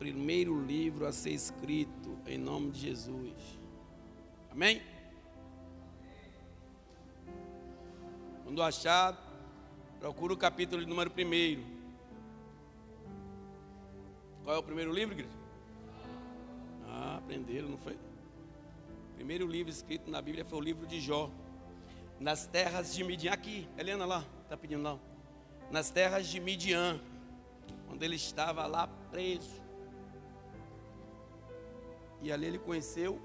primeiro livro a ser escrito, em nome de Jesus. Amém? Quando achar, procura o capítulo de número 1. Qual é o primeiro livro, igreja? Aprenderam, não foi? O primeiro livro escrito na Bíblia foi o livro de Jó. Nas terras de Midian, aqui, Helena lá, está pedindo lá. Nas terras de Midian, quando ele estava lá preso. E ali ele conheceu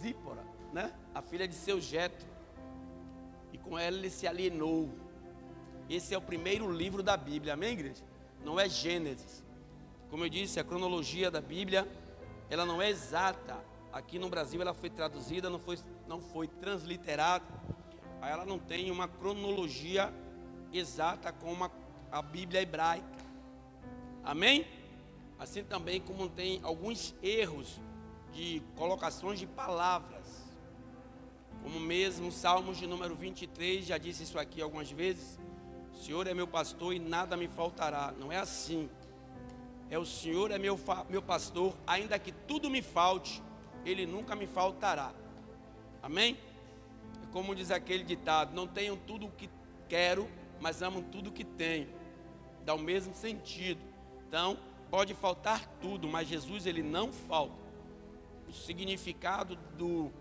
Zípora, né? A filha de seu Jetro. E com ela ele se alienou. Esse é o primeiro livro da Bíblia, amém, igreja? Não é Gênesis. Como eu disse, a cronologia da Bíblia, ela não é exata. Aqui no Brasil ela foi traduzida, não foi transliterada. Aí ela não tem uma cronologia exata como a Bíblia hebraica. Amém? Assim também como tem alguns erros de colocações de palavras. Como mesmo Salmos de número 23, já disse isso aqui algumas vezes. O Senhor é meu pastor e nada me faltará. Não é assim. É o Senhor é meu pastor, ainda que tudo me falte, Ele nunca me faltará. Amém? É como diz aquele ditado, não tenho tudo o que quero, mas amo tudo o que tenho. Dá o mesmo sentido. Então, pode faltar tudo, mas Jesus ele não falta. O significado do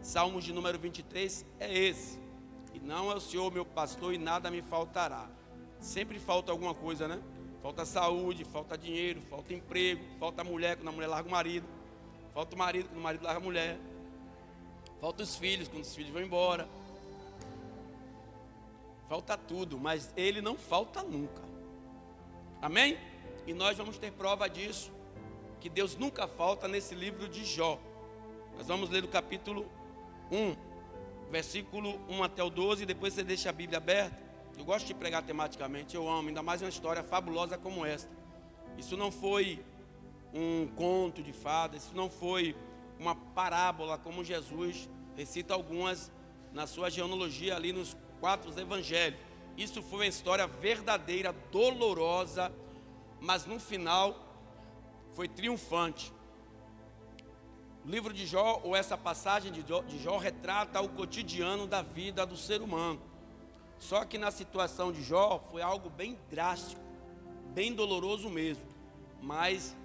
Salmos de número 23 é esse. E não é o Senhor meu pastor e nada me faltará. Sempre falta alguma coisa, né? Falta saúde, falta dinheiro, falta emprego, falta mulher quando a mulher larga o marido, falta o marido quando o marido larga a mulher, falta os filhos quando os filhos vão embora, falta tudo, mas ele não falta nunca. Amém? E nós vamos ter prova disso, que Deus nunca falta nesse livro de Jó. Nós vamos ler o capítulo 1, versículo 1 até o 12, e depois você deixa a Bíblia aberta. Eu gosto de pregar tematicamente, eu amo, ainda mais uma história fabulosa como esta. Isso não foi um conto de fadas, isso não foi uma parábola como Jesus recita algumas na sua genealogia ali nos 4 evangelhos. Isso foi uma história verdadeira, dolorosa, mas no final foi triunfante. O livro de Jó, ou essa passagem de Jó, retrata o cotidiano da vida do ser humano. Só que na situação de Jó foi algo bem drástico, bem doloroso mesmo. Mas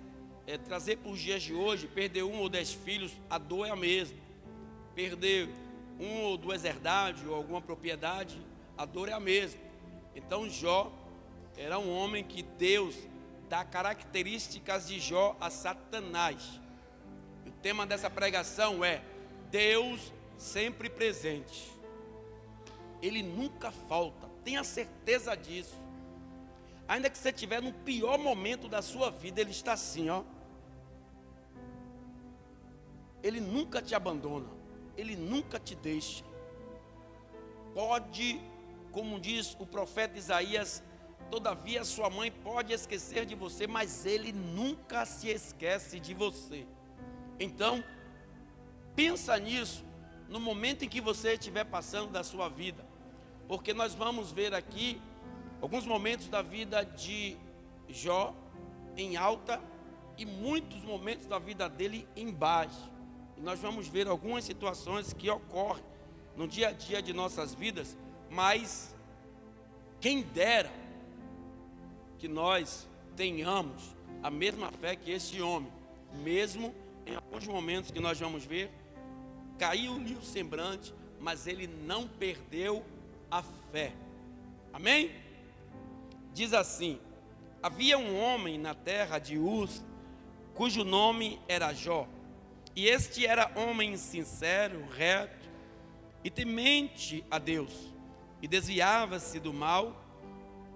trazer para os dias de hoje, perder 1 ou 10 filhos, a dor é a mesma. Perder 1 ou 2 herdades ou alguma propriedade, a dor é a mesma. Então Jó era um homem que Deus dá características de Jó a Satanás. O tema dessa pregação é Deus sempre presente. Ele nunca falta, tenha certeza disso. Ainda que você estiver no pior momento da sua vida, Ele está assim, ó. Ele nunca te abandona, Ele nunca te deixa. Pode, como diz o profeta Isaías, todavia sua mãe pode esquecer de você, mas Ele nunca se esquece de você. Então, pensa nisso no momento em que você estiver passando da sua vida. Porque nós vamos ver aqui alguns momentos da vida de Jó em alta e muitos momentos da vida dele em baixo. E nós vamos ver algumas situações que ocorrem no dia a dia de nossas vidas, mas quem dera que nós tenhamos a mesma fé que este homem, mesmo em alguns momentos que nós vamos ver, caiu-lhe o semblante, mas ele não perdeu a fé. Amém? Diz assim: havia um homem na terra de Uz, cujo nome era Jó, e este era homem sincero, reto e temente a Deus, e desviava-se do mal,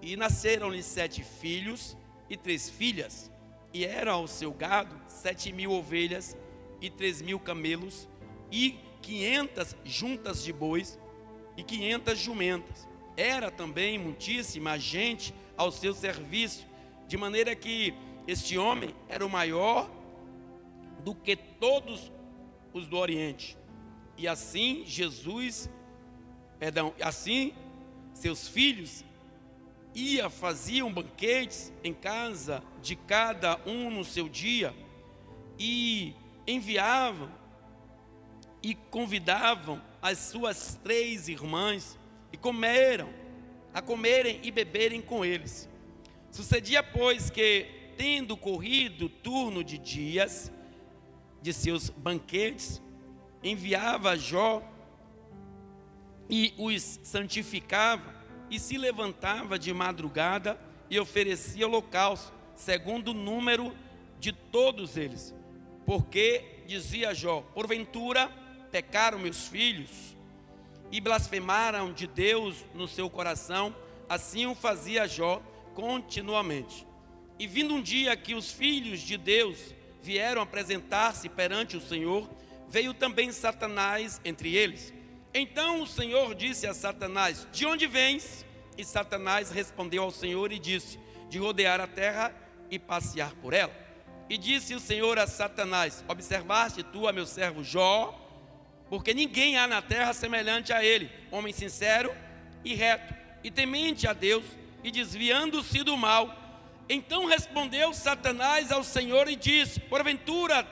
e nasceram-lhe 7 filhos e 3 filhas, e eram ao seu gado 7.000 ovelhas e 3.000 camelos, e 500 juntas de bois, e 500 jumentas. Era também muitíssima gente ao seu serviço, de maneira que este homem era o maior do que todos os do Oriente. E assim assim seus filhos faziam banquetes em casa de cada um no seu dia, e enviavam e convidavam as suas 3 irmãs e comerem e beberem com eles. Sucedia, pois, que, tendo corrido o turno de dias de seus banquetes, enviava Jó e os santificava, e se levantava de madrugada e oferecia holocausto, segundo o número de todos eles. Porque, dizia Jó, porventura pecaram meus filhos e blasfemaram de Deus no seu coração. Assim o fazia Jó continuamente. E vindo um dia que os filhos de Deus vieram apresentar-se perante o Senhor, veio também Satanás entre eles. Então o Senhor disse a Satanás: de onde vens? E Satanás respondeu ao Senhor e disse: de rodear a terra e passear por ela. E disse o Senhor a Satanás: observaste tu a meu servo Jó? Porque ninguém há na terra semelhante a ele, homem sincero e reto, e temente a Deus, e desviando-se do mal. Então respondeu Satanás ao Senhor e disse: porventura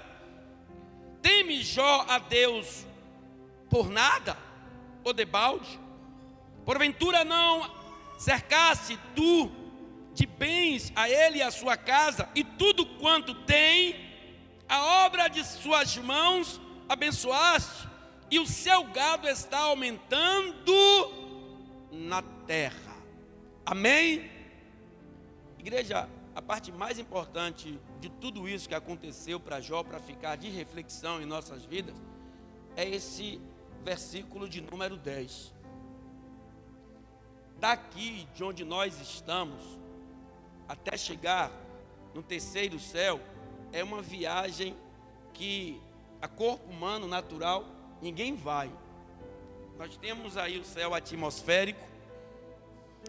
teme Jó a Deus por nada, ou debalde? Porventura não cercaste tu de bens a ele e a sua casa, e tudo quanto tem, a obra de suas mãos abençoaste, e o seu gado está aumentando na terra. Amém? Igreja, a parte mais importante de tudo isso que aconteceu para Jó, para ficar de reflexão em nossas vidas, é esse versículo de número 10. Daqui de onde nós estamos até chegar no terceiro céu é uma viagem que a corpo humano natural ninguém vai. Nós temos aí o céu atmosférico,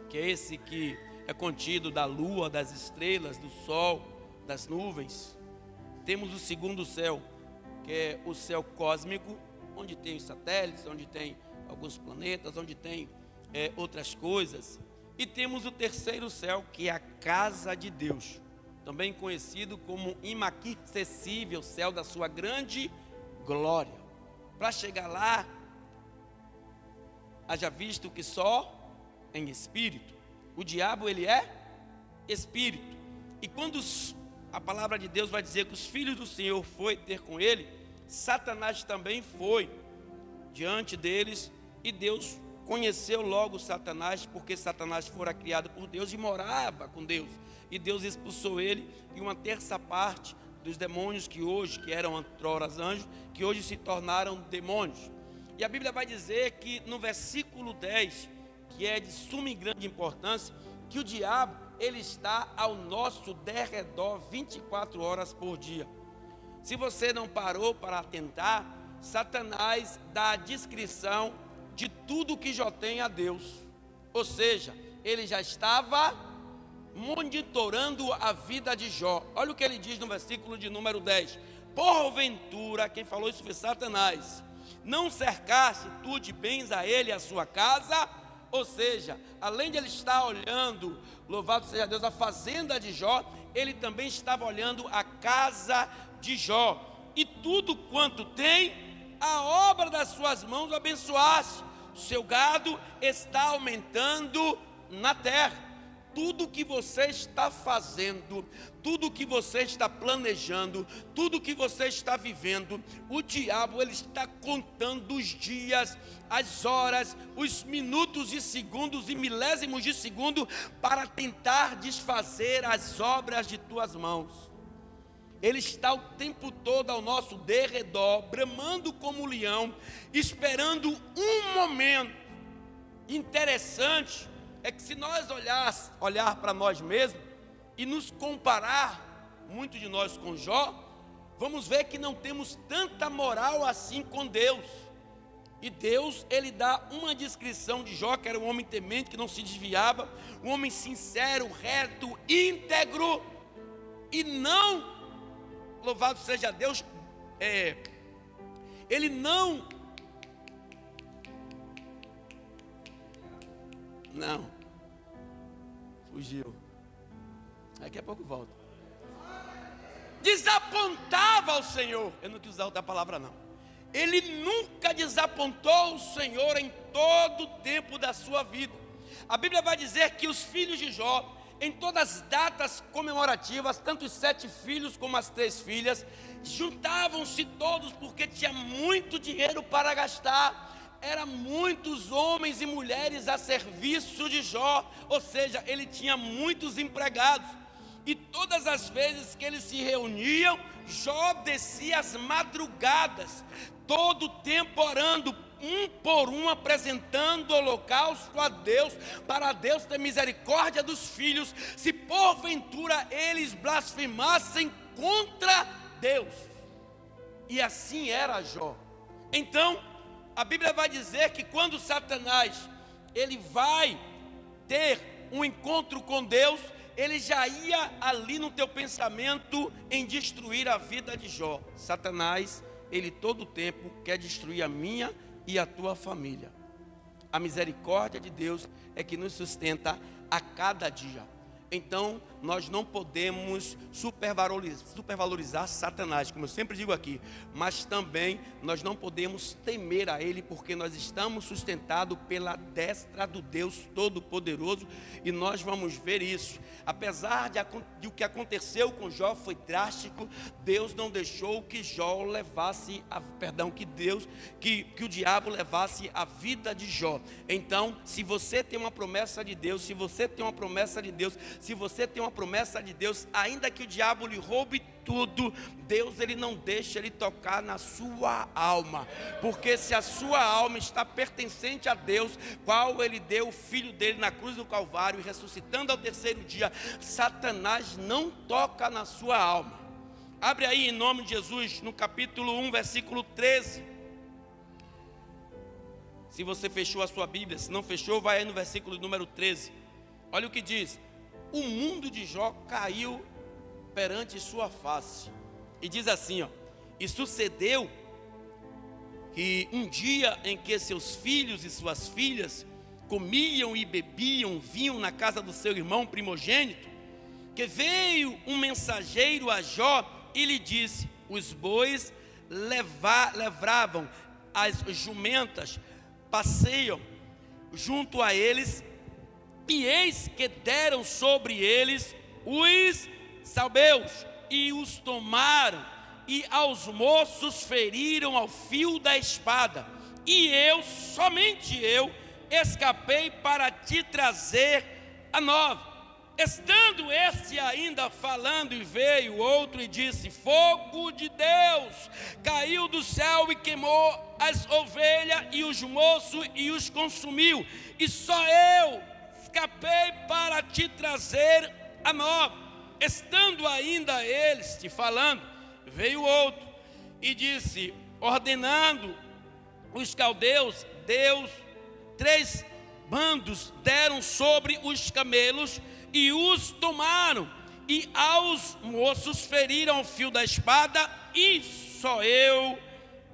que é esse que é contido da lua, das estrelas, do sol, das nuvens. Temos o segundo céu, que é o céu cósmico, onde tem os satélites, onde tem alguns planetas, onde tem outras coisas. E temos o terceiro céu, que é a casa de Deus, também conhecido como inacessível céu da sua grande glória. Para chegar lá, haja visto que só em espírito. O diabo, ele é espírito. E quando a palavra de Deus vai dizer que os filhos do Senhor foi ter com ele, Satanás também foi diante deles, e Deus conheceu logo Satanás, porque Satanás fora criado por Deus e morava com Deus. E Deus expulsou ele e uma terça parte dos demônios que eram outroras anjos, que hoje se tornaram demônios. E a Bíblia vai dizer que no versículo 10, que é de suma e grande importância, que o diabo, ele está ao nosso derredor 24 horas por dia. Se você não parou para atentar, Satanás dá a descrição de tudo que Jó tem a Deus. Ou seja, ele já estava monitorando a vida de Jó. Olha o que ele diz no versículo de número 10. Porventura, quem falou isso foi Satanás, não cercaste tu de bens a ele e a sua casa? Ou seja, além de ele estar olhando, louvado seja Deus, a fazenda de Jó, ele também estava olhando a casa de Jó. E tudo quanto tem, a obra das suas mãos abençoaste. O seu gado está aumentando na terra. Tudo que você está fazendo, tudo que você está planejando, tudo que você está vivendo, o diabo, ele está contando os dias, as horas, os minutos e segundos e milésimos de segundo para tentar desfazer as obras de tuas mãos. Ele está o tempo todo ao nosso derredor, bramando como um leão, esperando um momento. Interessante é que se nós olhar para nós mesmos e nos comparar, muito de nós com Jó, vamos ver que não temos tanta moral assim com Deus. E Deus, ele dá uma descrição de Jó, que era um homem temente, que não se desviava, um homem sincero, reto, íntegro, e não, louvado seja Deus, ele não, fugiu, daqui a pouco volta. desapontava ao Senhor. Eu não quis usar outra palavra não. Ele nunca desapontou o Senhor em todo o tempo da sua vida. A Bíblia vai dizer que os filhos de Jó, em todas as datas comemorativas, tanto os 7 filhos como as 3 filhas, juntavam-se todos porque tinha muito dinheiro para gastar. Eram muitos homens e mulheres a serviço de Jó, ou seja, ele tinha muitos empregados. E todas as vezes que eles se reuniam, Jó descia às madrugadas, todo o tempo orando, um por um, apresentando holocausto a Deus, para Deus ter misericórdia dos filhos, se porventura eles blasfemassem contra Deus. E assim era Jó. Então, a Bíblia vai dizer que quando Satanás, ele vai ter um encontro com Deus, ele já ia ali no teu pensamento em destruir a vida de Jó. Satanás, ele todo o tempo quer destruir a minha e a tua família. A misericórdia de Deus é que nos sustenta a cada dia. Então, nós não podemos supervalorizar Satanás, como eu sempre digo aqui, mas também nós não podemos temer a ele, porque nós estamos sustentados pela destra do Deus Todo-Poderoso, e nós vamos ver isso. Apesar de o que aconteceu com Jó foi drástico, Deus não deixou que Jó levasse, que o diabo levasse a vida de Jó. Então, se você tem uma promessa de Deus, se você tem uma promessa de Deus, ainda que o diabo lhe roube tudo, Deus ele não deixa ele tocar na sua alma, porque se a sua alma está pertencente a Deus, qual ele deu o filho dele na cruz do Calvário e ressuscitando ao terceiro dia, Satanás não toca na sua alma. Abre aí em nome de Jesus no capítulo 1, versículo 13. Se você fechou a sua Bíblia, se não fechou, vai aí no versículo número 13. Olha o que diz: o mundo de Jó caiu perante sua face. E diz assim, ó: e sucedeu que um dia em que seus filhos e suas filhas comiam e bebiam vinho na casa do seu irmão primogênito, que veio um mensageiro a Jó e lhe disse: os bois lavravam, as jumentas passeiam junto a eles, e eis que deram sobre eles os salbeus, e os tomaram, e aos moços feriram ao fio da espada. E eu, somente eu, escapei para te trazer a nova. Estando este ainda falando, e veio outro e disse: fogo de Deus caiu do céu e queimou as ovelhas e os moços e os consumiu. E só eu escapei para te trazer a nova. Estando ainda eles te falando, veio outro e disse, ordenando os caldeus, Deus, 3 bandos deram sobre os camelos e os tomaram, e aos moços feriram o fio da espada, e só eu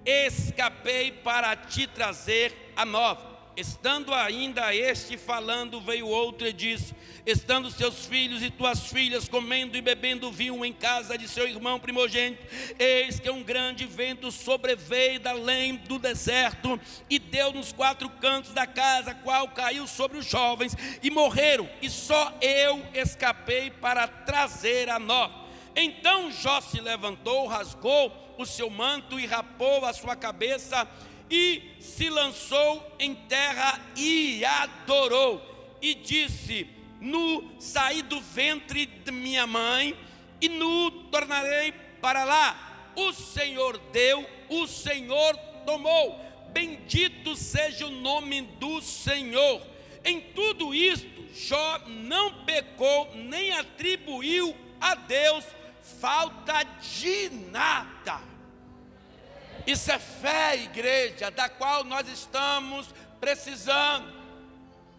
escapei para te trazer a nova. Estando ainda este falando, veio outro e disse: estando seus filhos e tuas filhas comendo e bebendo vinho em casa de seu irmão primogênito, eis que um grande vento sobreveio da além do deserto e deu nos 4 cantos da casa, qual caiu sobre os jovens e morreram, e só eu escapei para trazer a nova. Então Jó se levantou, rasgou o seu manto e rapou a sua cabeça, e se lançou em terra e adorou, e disse: nu saí do ventre de minha mãe, e nu tornarei para lá. O Senhor deu, o Senhor tomou, bendito seja o nome do Senhor. Em tudo isto, Jó não pecou, nem atribuiu a Deus falta de nada. Isso é fé, igreja, da qual nós estamos precisando.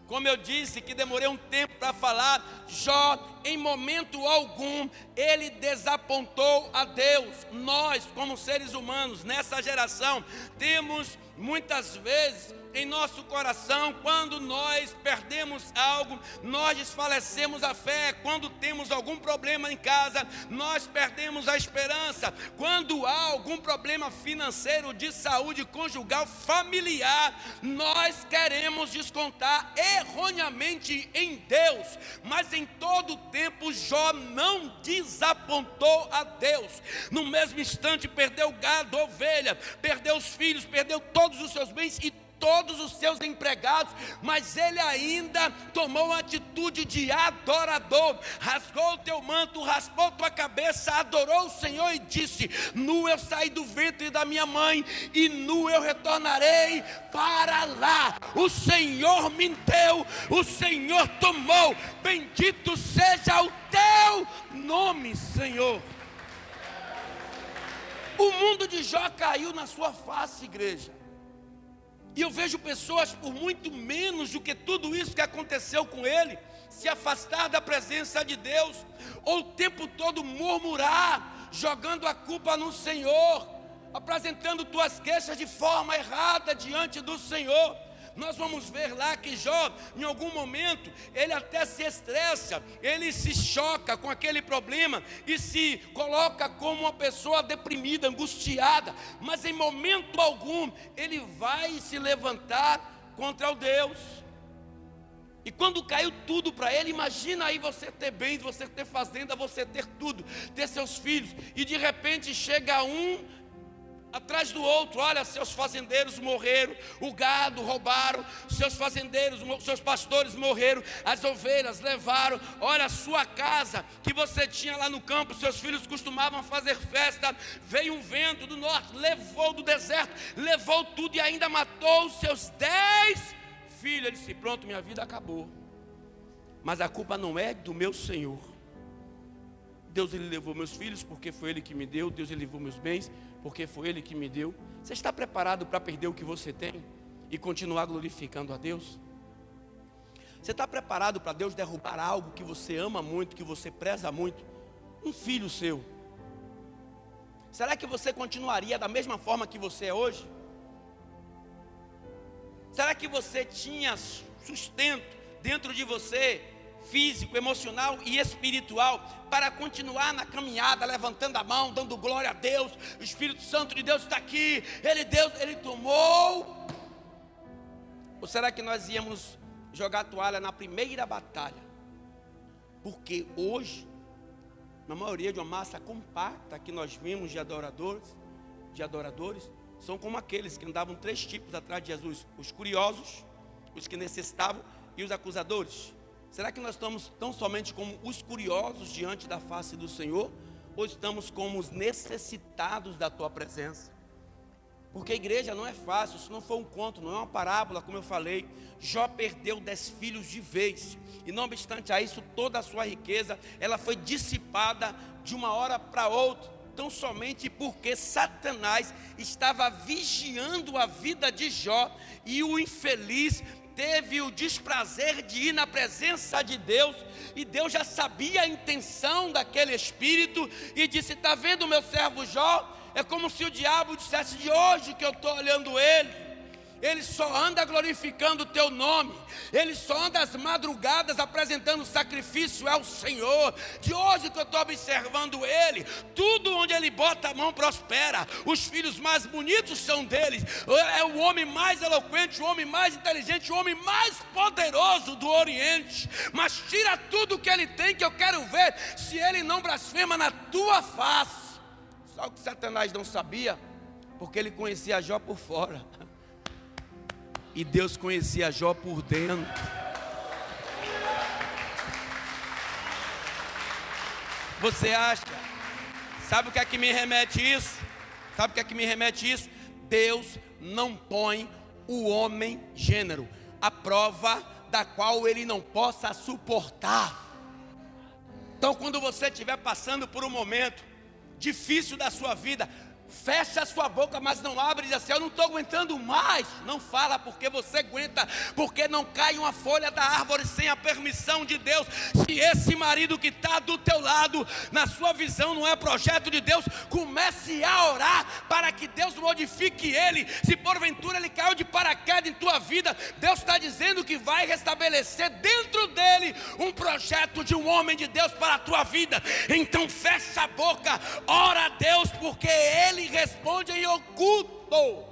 Como eu disse, que demorei um tempo para falar, Jó, em momento algum, ele desapontou a Deus. Nós, como seres humanos, nessa geração, temos muitas vezes em nosso coração, quando nós perdemos algo, nós desfalecemos a fé. Quando temos algum problema em casa, nós perdemos a esperança. Quando há algum problema financeiro, de saúde conjugal, familiar, nós queremos descontar erroneamente em Deus. Mas em todo tempo Jó não desapontou a Deus. No mesmo instante perdeu gado, ovelha, perdeu os filhos, perdeu todos os seus bens e todos os seus empregados, mas ele ainda tomou uma atitude de adorador. Rasgou o teu manto, raspou tua cabeça, adorou o Senhor e disse: nu eu saí do ventre da minha mãe, e nu eu retornarei para lá. O Senhor me deu, o Senhor tomou, bendito seja o teu nome, Senhor. O mundo de Jó caiu na sua face, igreja. E eu vejo pessoas, por muito menos do que tudo isso que aconteceu com ele, se afastar da presença de Deus, ou o tempo todo murmurar, jogando a culpa no Senhor, apresentando tuas queixas de forma errada diante do Senhor. Nós vamos ver lá que Jó, em algum momento, ele até se estressa, ele se choca com aquele problema e se coloca como uma pessoa deprimida, angustiada, mas em momento algum ele vai se levantar contra o Deus. E quando caiu tudo para ele, imagina aí você ter bens, você ter fazenda, você ter tudo, ter seus filhos, e de repente chega um atrás do outro. Olha, seus fazendeiros morreram, o gado roubaram, seus fazendeiros, seus pastores morreram, as ovelhas levaram. Olha, a sua casa que você tinha lá no campo, seus filhos costumavam fazer festa, veio um vento do norte, levou do deserto, levou tudo e ainda matou os seus 10 filhos. Ele disse: pronto, minha vida acabou. Mas a culpa não é do meu Senhor. Deus, ele levou meus filhos porque foi ele que me deu. Deus, ele levou meus bens porque foi ele que me deu. Você está preparado para perder o que você tem e continuar glorificando a Deus? Você está preparado para Deus derrubar algo que você ama muito, que você preza muito? Um filho seu. Será que você continuaria da mesma forma que você é hoje? Será que você tinha sustento dentro de você, físico, emocional e espiritual, para continuar na caminhada, levantando a mão, dando glória a Deus? O Espírito Santo de Deus está aqui, Ele tomou. Ou será que nós íamos jogar a toalha na primeira batalha? Porque hoje, na maioria de uma massa compacta que nós vimos de adoradores, são como aqueles que andavam 3 tipos atrás de Jesus: os curiosos, os que necessitavam e os acusadores. Será que nós estamos tão somente como os curiosos diante da face do Senhor, ou estamos como os necessitados da tua presença? Porque a igreja não é fácil, isso não foi um conto, não é uma parábola, como eu falei. Jó perdeu 10 filhos de vez, e não obstante a isso, toda a sua riqueza, ela foi dissipada de uma hora para outra, tão somente porque Satanás estava vigiando a vida de Jó, e o infeliz teve o desprazer de ir na presença de Deus, e Deus já sabia a intenção daquele espírito, e disse: está vendo o meu servo Jó? É como se o diabo dissesse: de hoje que eu estou olhando ele só anda glorificando o teu nome, ele só anda às madrugadas apresentando sacrifício ao Senhor. De hoje que eu estou observando ele, tudo onde ele bota a mão prospera, os filhos mais bonitos são deles, é o homem mais eloquente, o homem mais inteligente, o homem mais poderoso do Oriente. Mas tira tudo que ele tem, que eu quero ver se ele não blasfema na tua face. Só que Satanás não sabia, porque ele conhecia Jó por fora, e Deus conhecia Jó por dentro. Você acha? Sabe o que é que me remete isso? Sabe o que é que me remete isso? Deus não põe o homem gênero à prova da qual ele não possa suportar. Então, quando você estiver passando por um momento difícil da sua vida, fecha a sua boca, mas não abre e diz assim: eu não estou aguentando mais. Não fala, porque você aguenta, porque não cai uma folha da árvore sem a permissão de Deus. Se esse marido que está do teu lado, na sua visão não é projeto de Deus, comece a orar para que Deus modifique ele. Se porventura ele caiu de paraquedas em tua vida, Deus está dizendo que vai restabelecer dentro dele um projeto de um homem de Deus para a tua vida. Então fecha a boca, ora a Deus, porque Ele responde em oculto.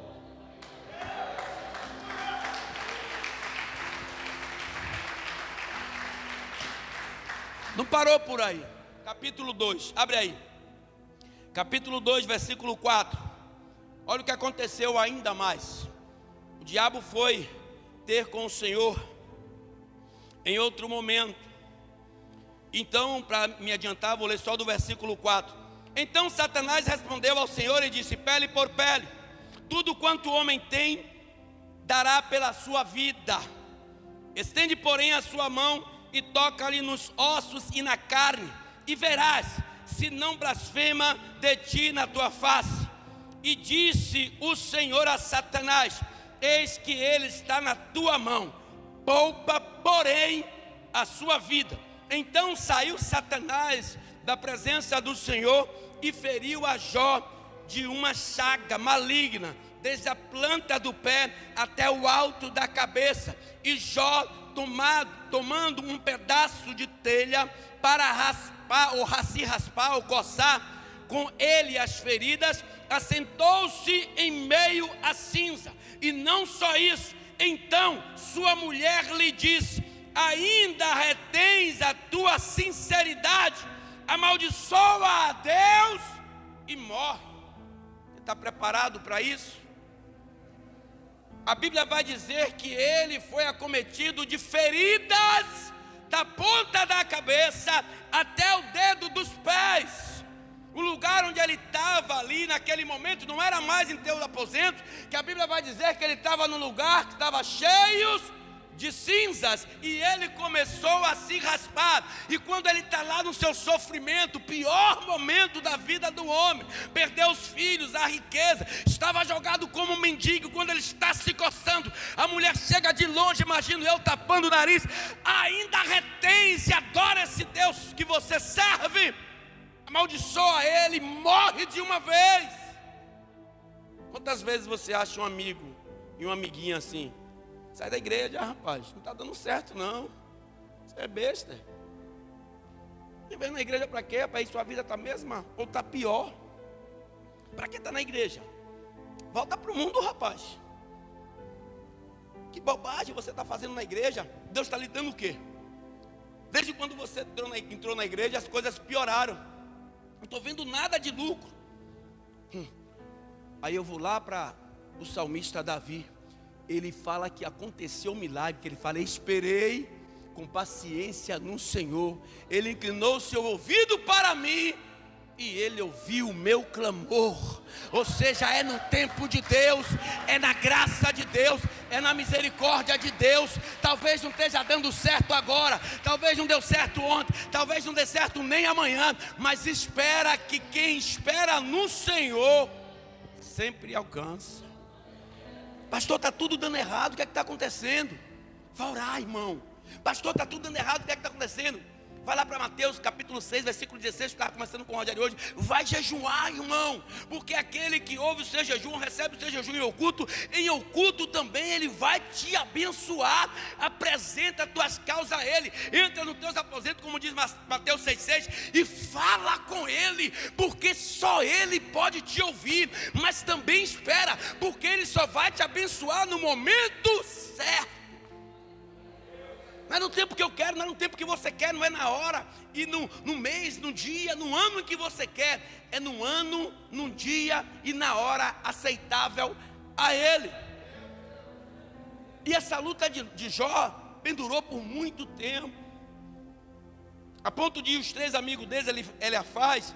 Não parou por aí. Capítulo 2, abre aí. Capítulo 2, versículo 4. Olha o que aconteceu ainda mais. O diabo foi ter com o Senhor em outro momento. Então, para me adiantar, vou ler só do versículo 4. Então Satanás respondeu ao Senhor e disse: pele por pele, tudo quanto o homem tem, dará pela sua vida. Estende, porém, a sua mão e toca-lhe nos ossos e na carne, e verás se não blasfema de ti na tua face. E disse o Senhor a Satanás: eis que ele está na tua mão, poupa, porém, a sua vida. Então saiu Satanás da presença do Senhor e feriu a Jó de uma chaga maligna, desde a planta do pé até o alto da cabeça. E Jó, tomando um pedaço de telha para raspar, ou se raspar, ou coçar com ele as feridas, assentou-se em meio à cinza. E não só isso, então sua mulher lhe disse: ainda retens a tua sinceridade, amaldiçoa a Deus e morre. Você está preparado para isso? A Bíblia vai dizer que ele foi acometido de feridas da ponta da cabeça até o dedo dos pés. O lugar onde ele estava ali naquele momento não era mais em teus aposentos, que a Bíblia vai dizer que ele estava num lugar que estava cheio de cinzas, e ele começou a se raspar. E quando ele está lá no seu sofrimento, o pior momento da vida do homem, perdeu os filhos, a riqueza, estava jogado como um mendigo. Quando ele está se coçando, a mulher chega de longe, imagino eu, tapando o nariz: ainda retens e adora esse Deus que você serve, amaldiçoa ele, morre de uma vez. Quantas vezes você acha um amigo e uma amiguinha assim: sai da igreja, rapaz, não está dando certo não, você é besta. Você vem na igreja para quê? Para ir sua vida está a mesma ou está pior? Para que está na igreja? Volta para o mundo, rapaz. Que bobagem você está fazendo na igreja. Deus está lhe dando o quê? Desde quando você entrou na igreja, as coisas pioraram. Não estou vendo nada de lucro. Aí eu vou lá para o salmista Davi. Ele fala que aconteceu um milagre, que ele fala: esperei com paciência no Senhor, Ele inclinou o seu ouvido para mim e Ele ouviu o meu clamor. Ou seja, é no tempo de Deus, é na graça de Deus, é na misericórdia de Deus. Talvez não esteja dando certo agora, talvez não deu certo ontem, talvez não dê certo nem amanhã, mas espera, que quem espera no Senhor sempre alcança. Pastor, está tudo dando errado, o que é que está acontecendo? Vai orar, irmão. Pastor, está tudo dando errado, o que é que está acontecendo? Vai lá para Mateus capítulo 6, versículo 16, que estava começando com o Rogério hoje. Vai jejuar, irmão, porque aquele que ouve o seu jejum, recebe o seu jejum em oculto também ele vai te abençoar. Apresenta as tuas causas a ele, entra nos teus aposentos, como diz Mateus 6,6, e fala com ele, porque só ele pode te ouvir. Mas também espera, porque ele só vai te abençoar no momento certo. Não é no tempo que eu quero, não é no tempo que você quer, não é na hora, e no mês, no dia, no ano em que você quer. É no ano, no dia e na hora aceitável a Ele. E essa luta de Jó pendurou por muito tempo, a ponto de os 3 amigos deles, Eliafaz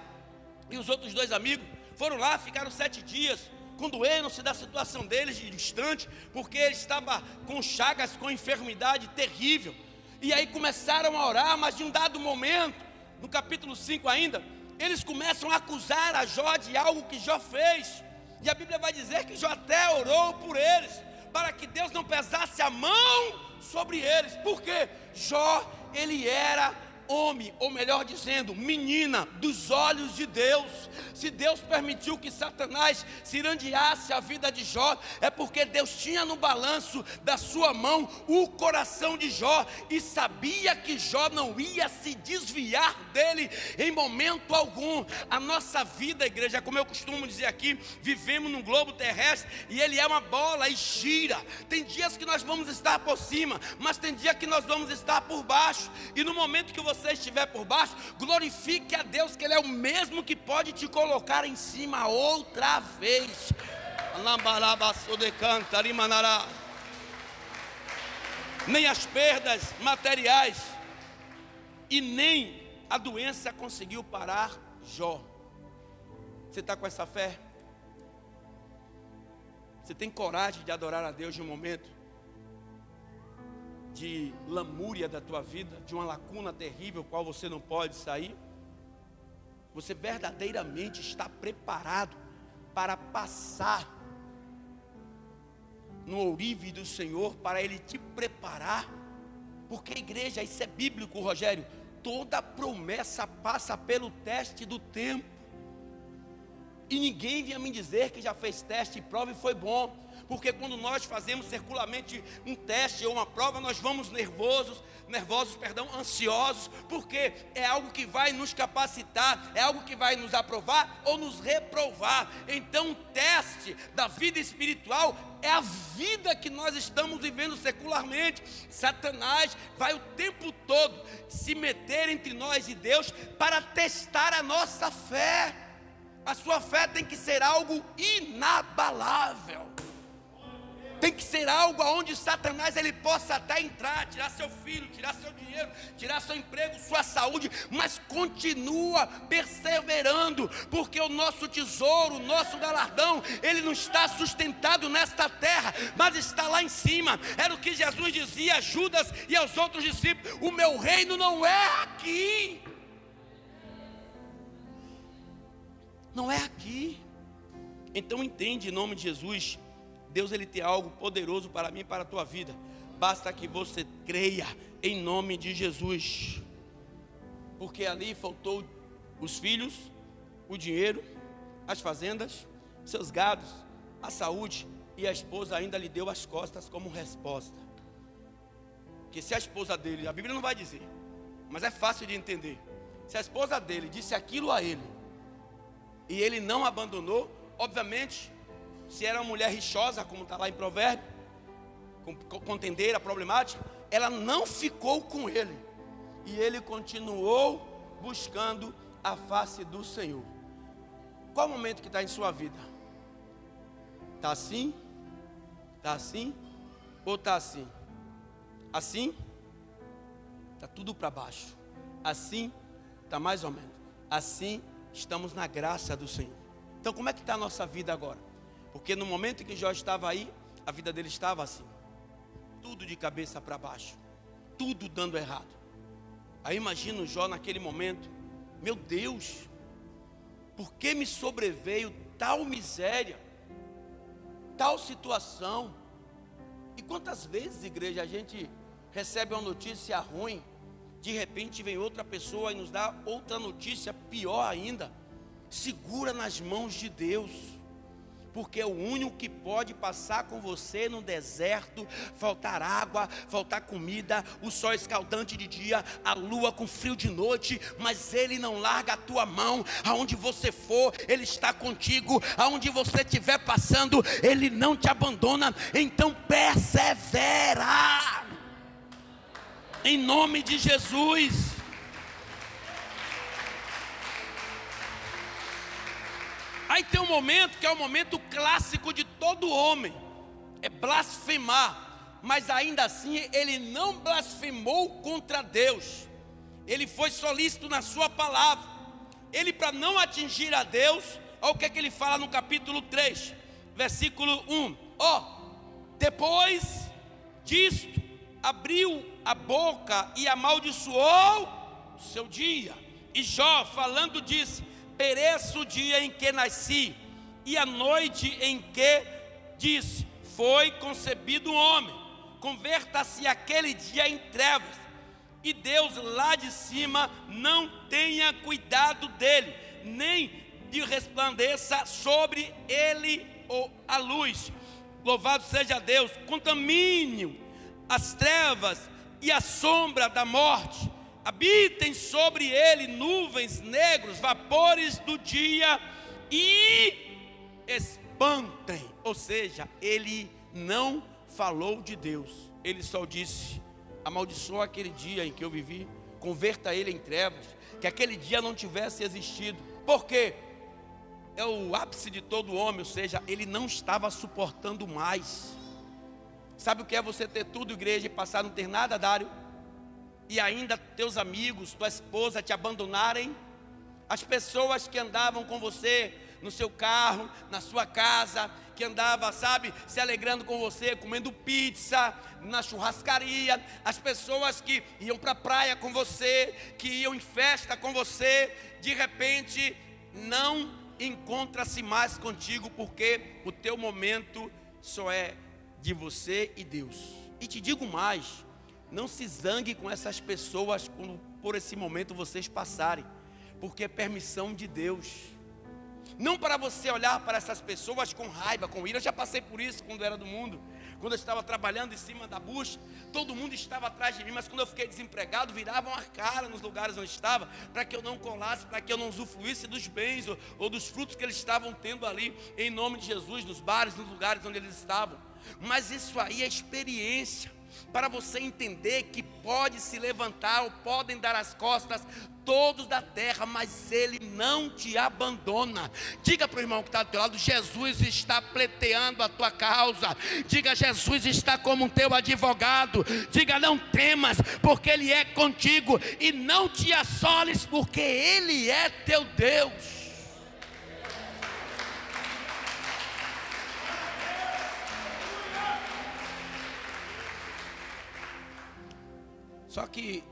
e os outros 2 amigos, foram lá, ficaram 7 dias, condoendo-se da situação deles de distante, porque ele estava com chagas, com enfermidade terrível. E aí começaram a orar, mas de um dado momento, no capítulo 5 ainda, eles começam a acusar a Jó de algo que Jó fez. E a Bíblia vai dizer que Jó até orou por eles, para que Deus não pesasse a mão sobre eles. Por quê? Jó, ele era homem, ou melhor dizendo, menina dos olhos de Deus. Se Deus permitiu que Satanás cirandeasse a vida de Jó, é porque Deus tinha no balanço da sua mão o coração de Jó, e sabia que Jó não ia se desviar dele em momento algum. A nossa vida, igreja, como eu costumo dizer aqui, vivemos num globo terrestre, e ele é uma bola e gira. Tem dias que nós vamos estar por cima, mas tem dia que nós vamos estar por baixo, e no momento que você estiver por baixo, glorifique a Deus, que Ele é o mesmo que pode te colocar em cima outra vez. Nem as perdas materiais e nem a doença conseguiu parar Jó. Você está com essa fé? Você tem coragem de adorar a Deus de um momento de lamúria da tua vida, de uma lacuna terrível, qual você não pode sair? Você verdadeiramente está preparado para passar no ourive do Senhor, para Ele te preparar? Porque, igreja, isso é bíblico, Rogério, toda promessa passa pelo teste do tempo, e ninguém vinha me dizer que já fez teste e prova e foi bom. Porque quando nós fazemos circularmente um teste ou uma prova, nós vamos ansiosos, porque é algo que vai nos capacitar, é algo que vai nos aprovar ou nos reprovar. Então o teste da vida espiritual é a vida que nós estamos vivendo secularmente. Satanás vai o tempo todo se meter entre nós e Deus para testar a nossa fé. A sua fé tem que ser algo inabalável. Tem que ser algo onde Satanás ele possa até entrar, tirar seu filho, tirar seu dinheiro, tirar seu emprego, sua saúde, mas continua perseverando, porque o nosso tesouro, o nosso galardão, ele não está sustentado nesta terra, mas está lá em cima. Era o que Jesus dizia a Judas e aos outros discípulos: o meu reino não é aqui. Não é aqui. Então entende, em nome de Jesus. Deus ele tem algo poderoso para mim e para a tua vida. Basta que você creia em nome de Jesus. Porque ali faltou os filhos, o dinheiro, as fazendas, seus gados, a saúde, e a esposa ainda lhe deu as costas como resposta. Porque se a esposa dele, a Bíblia não vai dizer, mas é fácil de entender. Se a esposa dele disse aquilo a ele, e ele não abandonou, obviamente, se era uma mulher rixosa, como está lá em Provérbio, contendeira, problemática, ela não ficou com ele, e ele continuou buscando a face do Senhor. Qual o momento que está em sua vida? Está assim? Está assim? Ou está assim? Assim? Está tudo para baixo. Assim? Está mais ou menos. Assim, estamos na graça do Senhor. Então como é que está a nossa vida agora? Porque no momento que Jó estava aí, a vida dele estava assim, tudo de cabeça para baixo, tudo dando errado. Aí imagina o Jó naquele momento: meu Deus, por que me sobreveio tal miséria, tal situação? E quantas vezes, igreja, a gente recebe uma notícia ruim, de repente vem outra pessoa e nos dá outra notícia pior ainda. Segura nas mãos de Deus, porque é o único que pode passar com você no deserto, faltar água, faltar comida, o sol escaldante de dia, a lua com frio de noite, mas Ele não larga a tua mão. Aonde você for, Ele está contigo. Aonde você estiver passando, Ele não te abandona. Então persevera, em nome de Jesus. Aí tem um momento que é o momento clássico de todo homem, é blasfemar, mas ainda assim ele não blasfemou contra Deus, ele foi solícito na sua palavra. Ele, para não atingir a Deus, olha o que é que ele fala no capítulo 3, versículo 1: depois disto, abriu a boca e amaldiçoou o seu dia, E Jó, falando, disse: pereço o dia em que nasci, e a noite em que disse: foi concebido um homem. Converta-se aquele dia em trevas, e Deus lá de cima não tenha cuidado dele, nem de resplandeça sobre ele a luz. Louvado seja Deus. Contamine as trevas e a sombra da morte, habitem sobre ele nuvens negros, vapores do dia, e espantem. Ou seja, ele não falou de Deus, ele só disse: amaldiçoa aquele dia em que eu vivi, converta ele em trevas, que aquele dia não tivesse existido. Por quê? É o ápice de todo homem, ou seja, ele não estava suportando mais. Sabe o que é você ter tudo, igreja, e passar a não ter nada, Dário? E ainda teus amigos, tua esposa te abandonarem? As pessoas que andavam com você no seu carro, na sua casa, que andava, sabe, se alegrando com você, comendo pizza na churrascaria, as pessoas que iam para a praia com você, que iam em festa com você, de repente não encontra-se mais contigo, porque o teu momento só é de você e Deus. E te digo mais: não se zangue com essas pessoas quando por esse momento vocês passarem, porque é permissão de Deus. Não para você olhar para essas pessoas com raiva, com ira. Eu já passei por isso quando era do mundo. Quando eu estava trabalhando em cima da bucha, todo mundo estava atrás de mim, mas quando eu fiquei desempregado, viravam a cara nos lugares onde estava, para que eu não colasse, para que eu não usufruísse dos bens ou dos frutos que eles estavam tendo ali, em nome de Jesus, nos bares, nos lugares onde eles estavam. Mas isso aí é experiência, para você entender que pode se levantar ou podem dar as costas todos da terra, mas ele não te abandona. Diga para o irmão que está do teu lado: Jesus está pleiteando a tua causa. Diga: Jesus está como um teu advogado. Diga: não temas, porque ele é contigo, e não te assoles, porque ele é teu Deus. Só que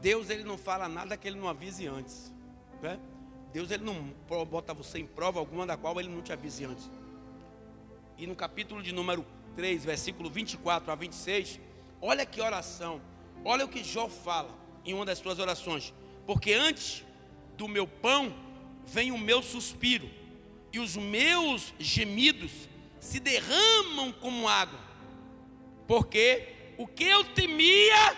Deus, ele não fala nada que ele não avise antes, né? Deus, ele não bota você em prova alguma da qual ele não te avise antes. E no capítulo de número 3, versículo 24 a 26, olha que oração, olha o que Jó fala em uma das suas orações: porque antes do meu pão vem o meu suspiro, e os meus gemidos se derramam como água, porque o que eu temia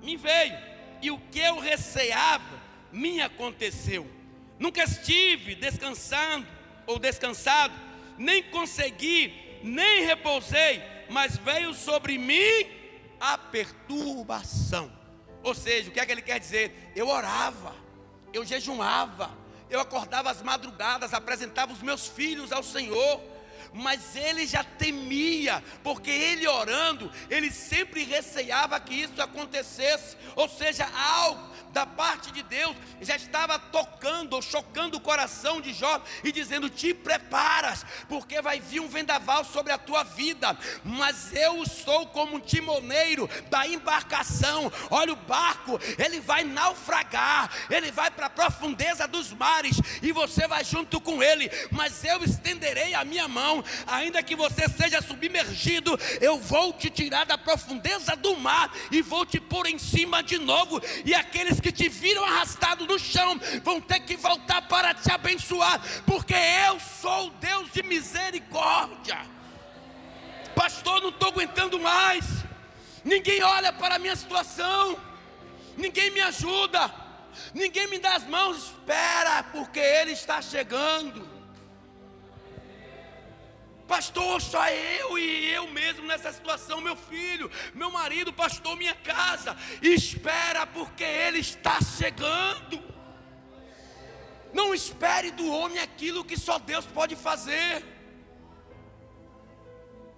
me veio, e o que eu receava me aconteceu. Nunca estive descansado, nem consegui, nem repousei, mas veio sobre mim a perturbação. Ou seja, o que é que ele quer dizer? Eu orava, eu jejuava, eu acordava às madrugadas, apresentava os meus filhos ao Senhor, mas ele já temia, porque ele orando, ele sempre receava que isso acontecesse. Ou seja, algo da parte de Deus já estava tocando ou chocando o coração de Jó, e dizendo: te preparas, porque vai vir um vendaval sobre a tua vida, mas eu sou como um timoneiro da embarcação. Olha, o barco, ele vai naufragar, ele vai para a profundeza dos mares, e você vai junto com ele, mas eu estenderei a minha mão, ainda que você seja submergido, eu vou te tirar da profundeza do mar, e vou te pôr em cima de novo, e aqueles que te viram arrastado no chão vão ter que voltar para te abençoar, porque eu sou o Deus de misericórdia. Pastor, não estou aguentando mais, ninguém olha para a minha situação, ninguém me ajuda, ninguém me dá as mãos. Espera, porque ele está chegando. Pastor, só eu e eu mesmo nessa situação, meu filho, meu marido, pastor, minha casa. Espera, porque ele está chegando. Não espere do homem aquilo que só Deus pode fazer.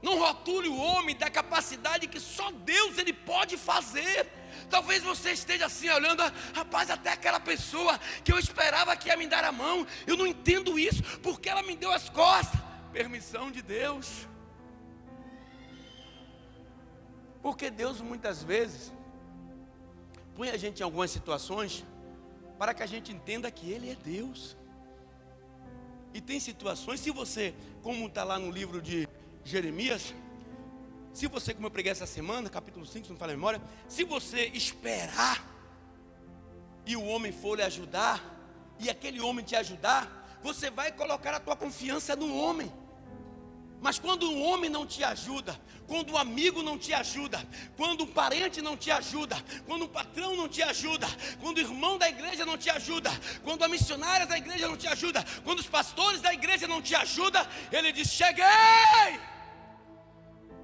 Não rotule o homem da capacidade que só Deus ele pode fazer. Talvez você esteja assim olhando: rapaz, até aquela pessoa que eu esperava que ia me dar a mão, eu não entendo isso, porque ela me deu as costas. Permissão de Deus. Porque Deus muitas vezes põe a gente em algumas situações para que a gente entenda que Ele é Deus. E tem situações, se você, como está lá no livro de Jeremias, se você, como eu preguei essa semana, capítulo 5, se não falha a memória, se você esperar e o homem for lhe ajudar, e aquele homem te ajudar, você vai colocar a tua confiança no homem. Mas quando um homem não te ajuda, quando um amigo não te ajuda, quando um parente não te ajuda, quando um patrão não te ajuda, quando o irmão da igreja não te ajuda, quando a missionária da igreja não te ajuda, quando os pastores da igreja não te ajudam, ele diz: cheguei!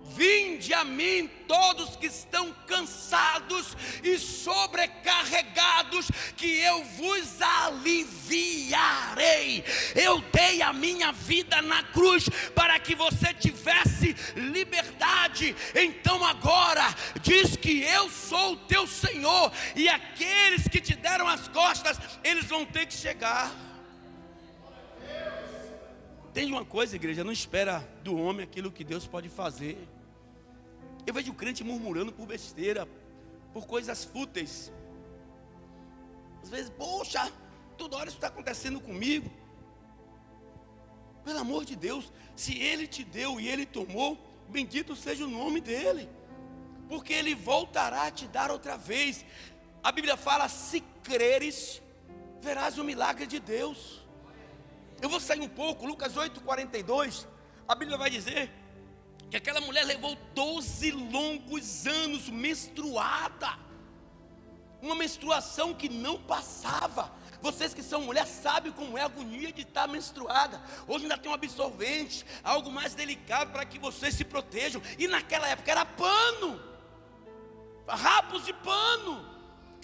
Vinde a mim todos que estão cansados e sobrecarregados, que eu vos aliviarei. Eu dei a minha vida na cruz para que você tivesse liberdade. Então agora diz que eu sou o teu Senhor, e aqueles que te deram as costas, eles vão ter que chegar. Tem uma coisa, igreja, não espera do homem aquilo que Deus pode fazer. Eu vejo o crente murmurando por besteira, por coisas fúteis. Às vezes, poxa, toda hora isso está acontecendo comigo. Pelo amor de Deus, se Ele te deu e Ele tomou, bendito seja o nome dEle, porque Ele voltará a te dar outra vez. A Bíblia fala: se creres, verás o milagre de Deus. Eu vou sair um pouco, Lucas 8:42, a Bíblia vai dizer que aquela mulher levou 12 longos anos menstruada, uma menstruação que não passava. Vocês que são mulheres sabem como é a agonia de estar menstruada. Hoje ainda tem um absorvente, algo mais delicado para que vocês se protejam. E naquela época era pano, rapos de pano.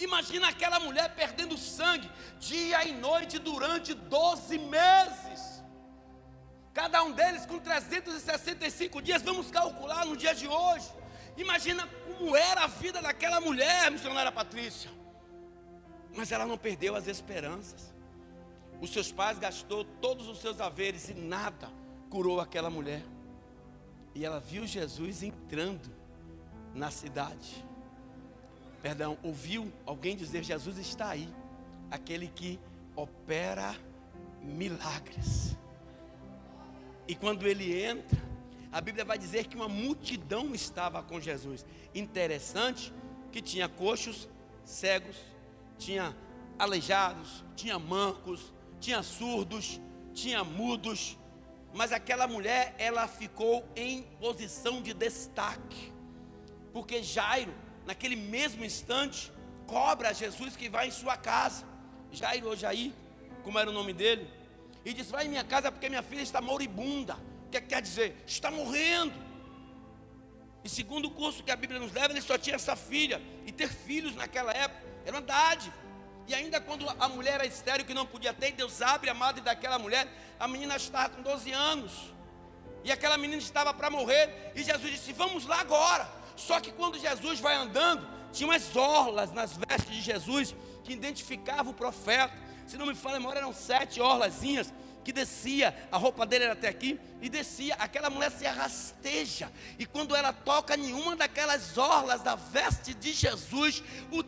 Imagina aquela mulher perdendo sangue dia e noite durante 12 meses. Cada um deles com 365 dias, vamos calcular no dia de hoje. Imagina como era a vida daquela mulher, missionária Patrícia. Mas ela não perdeu as esperanças. Os seus pais gastou todos os seus haveres e nada curou aquela mulher. E ela viu Jesus entrando na cidade. Ouviu alguém dizer: Jesus está aí, aquele que opera milagres. E quando ele entra, a Bíblia vai dizer que uma multidão estava com Jesus. Interessante que tinha coxos, cegos, tinha aleijados, tinha mancos, tinha surdos, tinha mudos. Mas aquela mulher, ela ficou em posição de destaque, porque Jairo, naquele mesmo instante, cobra Jesus que vai em sua casa. Jairo ou Jair, como era o nome dele, e diz: vai em minha casa porque minha filha está moribunda. O que quer dizer? Está morrendo. E segundo o curso que a Bíblia nos leva, ele só tinha essa filha. E ter filhos naquela época era uma dádiva. E ainda quando a mulher era estéril, que não podia ter, Deus abre a madre daquela mulher. A menina estava com 12 anos. E aquela menina estava para morrer. E Jesus disse: vamos lá agora. Só que quando Jesus vai andando, tinha umas orlas nas vestes de Jesus que identificavam o profeta. Se não me falha a memória, eram 7 orlazinhas que descia, a roupa dele era até aqui, e descia, aquela mulher se arrasteja, e quando ela toca nenhuma daquelas orlas da veste de Jesus, o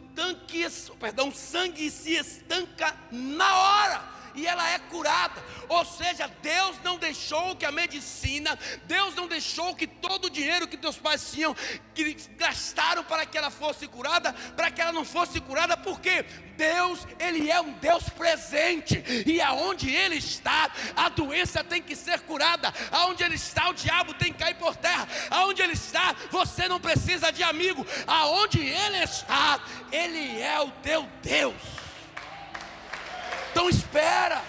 sangue se estanca na hora, e ela é curada. Ou seja, Deus não deixou que a medicina, Deus não deixou que todo o dinheiro que teus pais tinham, que gastaram para que ela fosse curada, para que ela não fosse curada. Porque Deus, Ele é um Deus presente, e aonde Ele está, a doença tem que ser curada. Aonde Ele está, o diabo tem que cair por terra. Aonde Ele está, você não precisa de amigo. Aonde Ele está, Ele é o teu Deus. Então espera,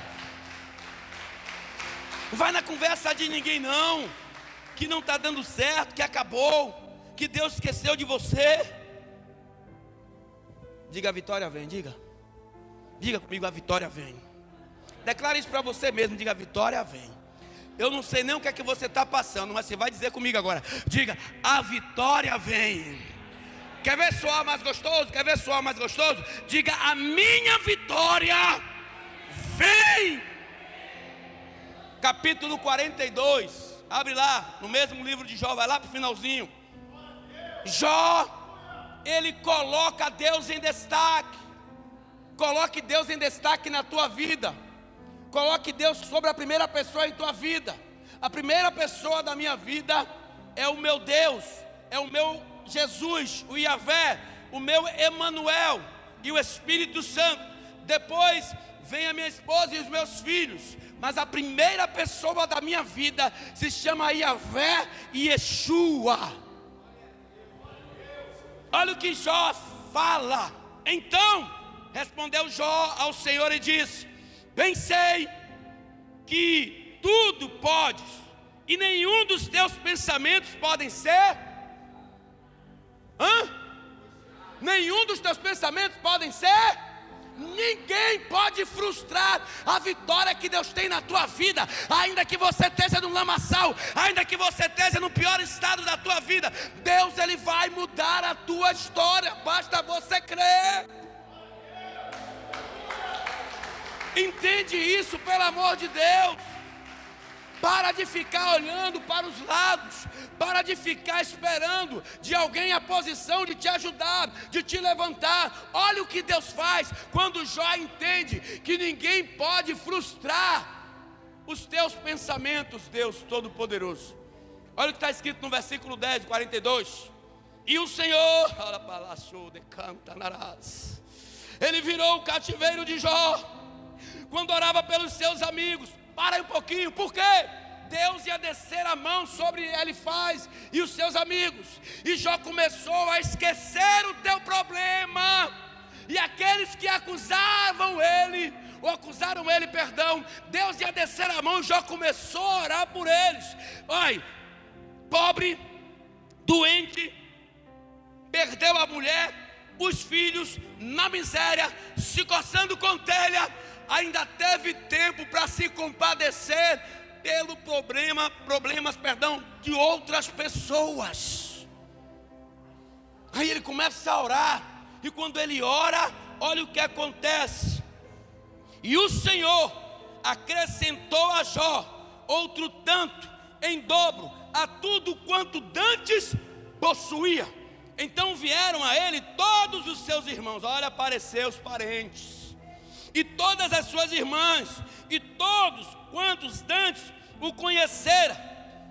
não vai na conversa de ninguém não, que não está dando certo, que acabou, que Deus esqueceu de você. Diga: a vitória vem, diga comigo: a vitória vem. Declare isso para você mesmo, diga: a vitória vem. Eu não sei nem o que é que você está passando, mas você vai dizer comigo agora, diga: a vitória vem. Quer ver soar mais gostoso? Quer ver soar mais gostoso? Diga: a minha vitória vem. Capítulo 42, abre lá, no mesmo livro de Jó, vai lá para o finalzinho. Jó, ele coloca Deus em destaque. Coloque Deus em destaque na tua vida. Coloque Deus sobre a primeira pessoa em tua vida. A primeira pessoa da minha vida é o meu Deus, é o meu Jesus, o Yahvé, o meu Emanuel e o Espírito Santo. Depois vem a minha esposa e os meus filhos. Mas a primeira pessoa da minha vida se chama Yahvé e Yeshua. Olha o que Jó fala. Então respondeu Jó ao Senhor e disse: bem sei que tudo podes, e nenhum dos teus pensamentos podem ser. Nenhum dos teus pensamentos podem ser. Ninguém pode frustrar a vitória que Deus tem na tua vida. Ainda que você esteja no lamaçal, ainda que você esteja no pior estado da tua vida, Deus, Ele vai mudar a tua história. Basta você crer. Entende isso, pelo amor de Deus. Para de ficar olhando para os lados. Para de ficar esperando de alguém a posição de te ajudar, de te levantar. Olha o que Deus faz quando Jó entende que ninguém pode frustrar os teus pensamentos, Deus Todo-Poderoso. Olha o que está escrito no versículo 10, 42. E o Senhor, Ele virou o cativeiro de Jó quando orava pelos seus amigos. Para aí um pouquinho, por quê? Deus ia descer a mão sobre Elifaz e os seus amigos, e Jó começou a esquecer o teu problema, e aqueles que acusaram ele, Deus ia descer a mão, e Jó começou a orar por eles. Olha, pobre, doente, perdeu a mulher, os filhos, na miséria, se coçando com telha, ainda teve tempo para se compadecer pelo problemas de outras pessoas. Aí ele começa a orar, e quando ele ora, olha o que acontece. E o Senhor acrescentou a Jó outro tanto, em dobro, a tudo quanto dantes possuía. Então vieram a ele todos os seus irmãos. Olha, apareceu os parentes e todas as suas irmãs, e todos quantos dantes o conheceram,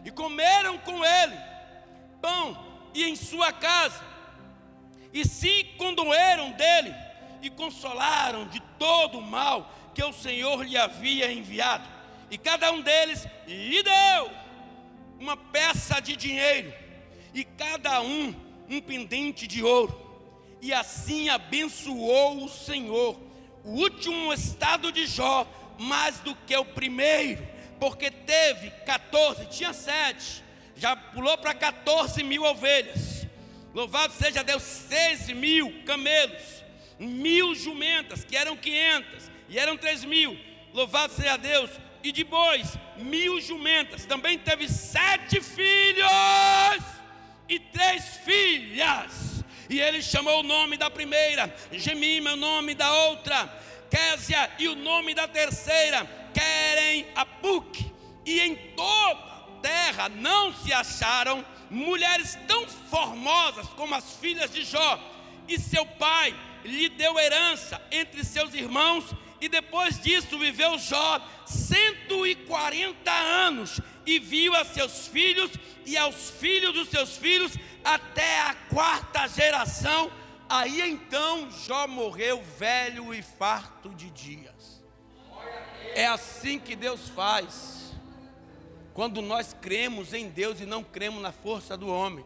e comeram com ele pão e em sua casa, e se condoeram dele, e consolaram de todo o mal que o Senhor lhe havia enviado. E cada um deles lhe deu uma peça de dinheiro, e cada um pendente de ouro. E assim abençoou o Senhor o último estado de Jó mais do que o primeiro, porque teve 14, tinha 7, já pulou para 14 mil ovelhas. Louvado seja Deus, 6 mil camelos, 1000 jumentas, que eram 500, e eram 3 mil. Louvado seja Deus. E de bois, 1000 jumentas. Também teve 7 filhos e 3 filhas. E ele chamou o nome da primeira Gemima, o nome da outra Késia, e o nome da terceira Querem-Apuque. E em toda a terra não se acharam mulheres tão formosas como as filhas de Jó. E seu pai lhe deu herança entre seus irmãos. E depois disso viveu Jó 140 anos, e viu a seus filhos e aos filhos dos seus filhos até a 4ª geração. Aí então Jó morreu velho e farto de dias. É assim que Deus faz, quando nós cremos em Deus e não cremos na força do homem,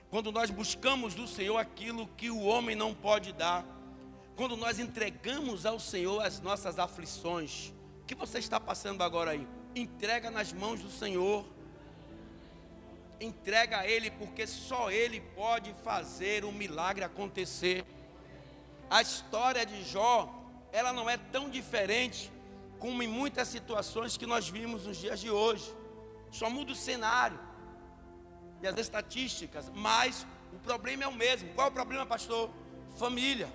quando nós buscamos do Senhor aquilo que o homem não pode dar, quando nós entregamos ao Senhor as nossas aflições. O que você está passando agora aí? Entrega nas mãos do Senhor. Entrega a Ele, porque só Ele pode fazer o milagre acontecer. A história de Jó, ela não é tão diferente como em muitas situações que nós vimos nos dias de hoje. Só muda o cenário e as estatísticas, mas o problema é o mesmo. Qual é o problema, pastor? Família,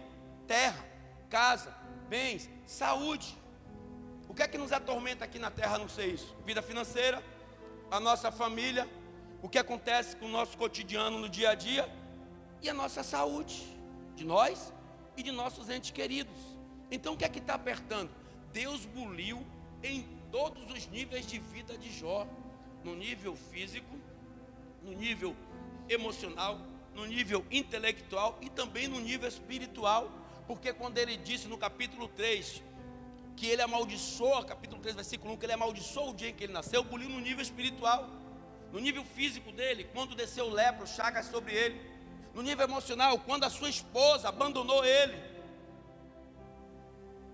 terra, casa, bens, saúde. O que é que nos atormenta aqui na terra, não sei isso? Vida financeira, a nossa família, o que acontece com o nosso cotidiano no dia a dia, e a nossa saúde, de nós e de nossos entes queridos. Então o que é que está apertando? Deus buliu em todos os níveis de vida de Jó, no nível físico, no nível emocional, no nível intelectual e também no nível espiritual, porque quando ele disse no capítulo 3, que ele amaldiçoa, capítulo 3, versículo 1, que ele amaldiçoou o dia em que ele nasceu, buliu no nível espiritual, no nível físico dele, quando desceu lepra, chagas sobre ele, no nível emocional, quando a sua esposa abandonou ele,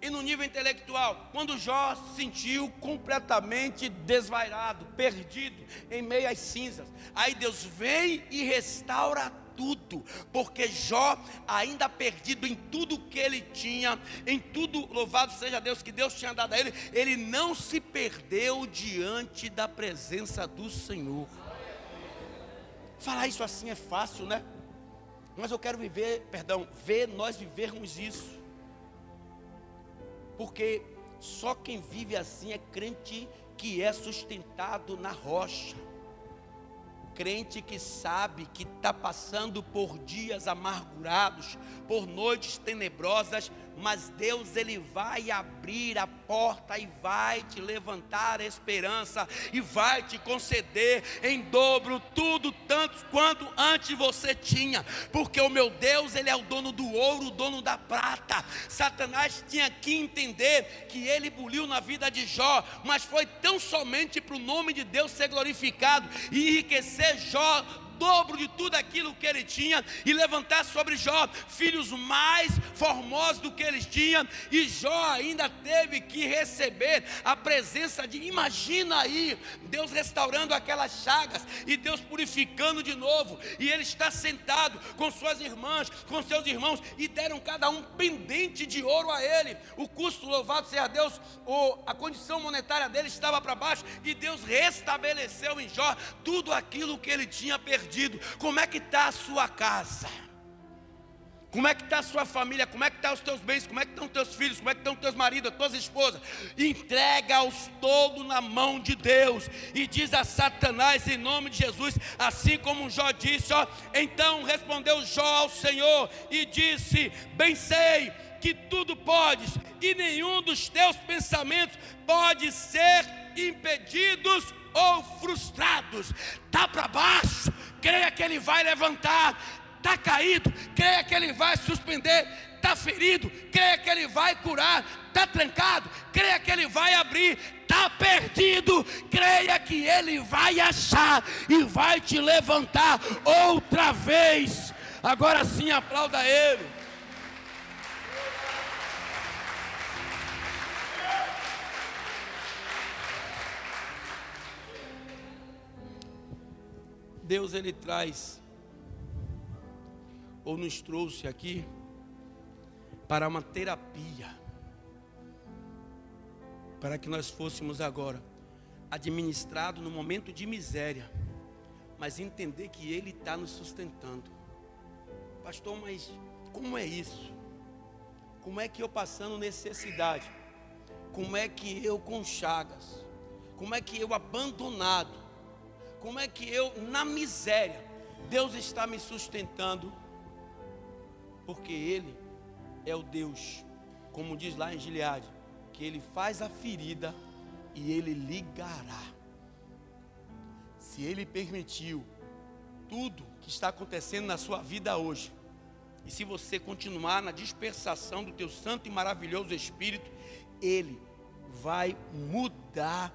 e no nível intelectual, quando Jó se sentiu completamente desvairado, perdido, em meio às cinzas, aí Deus vem e restaura tudo, porque Jó, ainda perdido em tudo que ele tinha, em tudo, louvado seja Deus, que Deus tinha dado a ele, ele não se perdeu diante da presença do Senhor. Falar isso assim é fácil, né? Mas eu quero ver nós vivermos isso. Porque só quem vive assim é crente que é sustentado na rocha. Crente que sabe que está passando por dias amargurados, por noites tenebrosas, mas Deus, Ele vai abrir a porta e vai te levantar a esperança e vai te conceder em dobro tudo, tanto quanto antes você tinha, porque o meu Deus, Ele é o dono do ouro, o dono da prata. Satanás tinha que entender que ele buliu na vida de Jó, mas foi tão somente para o nome de Deus ser glorificado e enriquecer Jó dobro de tudo aquilo que ele tinha e levantar sobre Jó filhos mais formosos do que eles tinham, e Jó ainda teve que receber a presença de, imagina aí, Deus restaurando aquelas chagas e Deus purificando de novo, e ele está sentado com suas irmãs, com seus irmãos, e deram cada um pendente de ouro a ele. O custo, louvado seja Deus, a condição monetária dele estava para baixo, e Deus restabeleceu em Jó tudo aquilo que ele tinha perdido. Como é que está a sua casa? Como é que está a sua família? Como é que estão os teus bens? Como é que estão os teus filhos? Como é que estão os teus maridos, as tuas esposas? Entrega-os todo na mão de Deus e diz a Satanás em nome de Jesus, assim como Jó disse, ó, então respondeu Jó ao Senhor e disse: bem sei que tudo podes e nenhum dos teus pensamentos pode ser impedidos ou frustrados. Está para baixo, creia que ele vai levantar. Está caído, creia que ele vai suspender. Está ferido, creia que ele vai curar. Está trancado, creia que ele vai abrir. Está perdido, creia que ele vai achar e vai te levantar outra vez. Agora sim, aplauda ele. Deus, Ele traz, ou nos trouxe aqui, para uma terapia, para que nós fôssemos agora administrados no momento de miséria, mas entender que Ele está nos sustentando. Pastor, mas como é isso? Como é que eu passando necessidade? Como é que eu com chagas? Como é que eu abandonado? Como é que eu, na miséria, Deus está me sustentando? Porque Ele é o Deus, como diz lá em Gileade, que Ele faz a ferida e Ele ligará. Se Ele permitiu tudo que está acontecendo na sua vida hoje, e se você continuar na dispersação do teu santo e maravilhoso Espírito, Ele vai mudar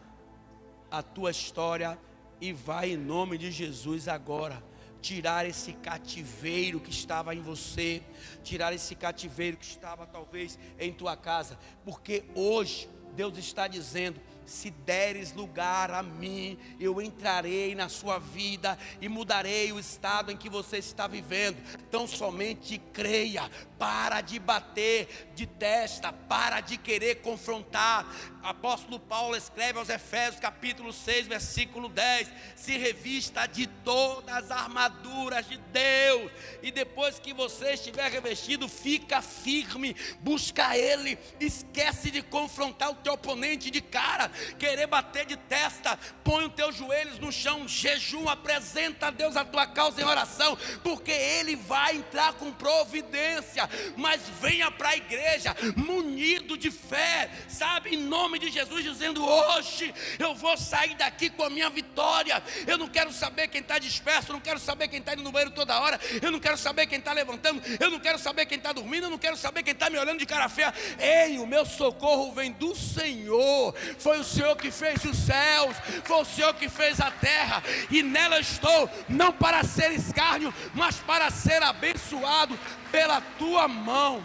a tua história e vai, em nome de Jesus, agora tirar esse cativeiro que estava em você, tirar esse cativeiro que estava talvez em tua casa, porque hoje Deus está dizendo: se deres lugar a mim, eu entrarei na sua vida e mudarei o estado em que você está vivendo. Então somente creia, para de bater de testa, para de querer confrontar apóstolo Paulo escreve aos Efésios capítulo 6, versículo 10, se revista de todas as armaduras de Deus, e depois que você estiver revestido, fica firme, busca Ele, esquece de confrontar o teu oponente de cara, querer bater de testa, põe os teus joelhos no chão, jejum, apresenta a Deus a tua causa em oração, porque Ele vai entrar com providência. Mas venha para a igreja munido de fé, sabe, em nome de Jesus, dizendo: hoje eu vou sair daqui com a minha vitória. Eu não quero saber quem está disperso, eu não quero saber quem está indo no banheiro toda hora, eu não quero saber quem está levantando, eu não quero saber quem está dormindo, eu não quero saber quem está me olhando de cara feia. Ei, o meu socorro vem do Senhor. Foi o Senhor que fez os céus, foi o Senhor que fez a terra, e nela estou, não para ser escárnio, mas para ser abençoado pela tua mão.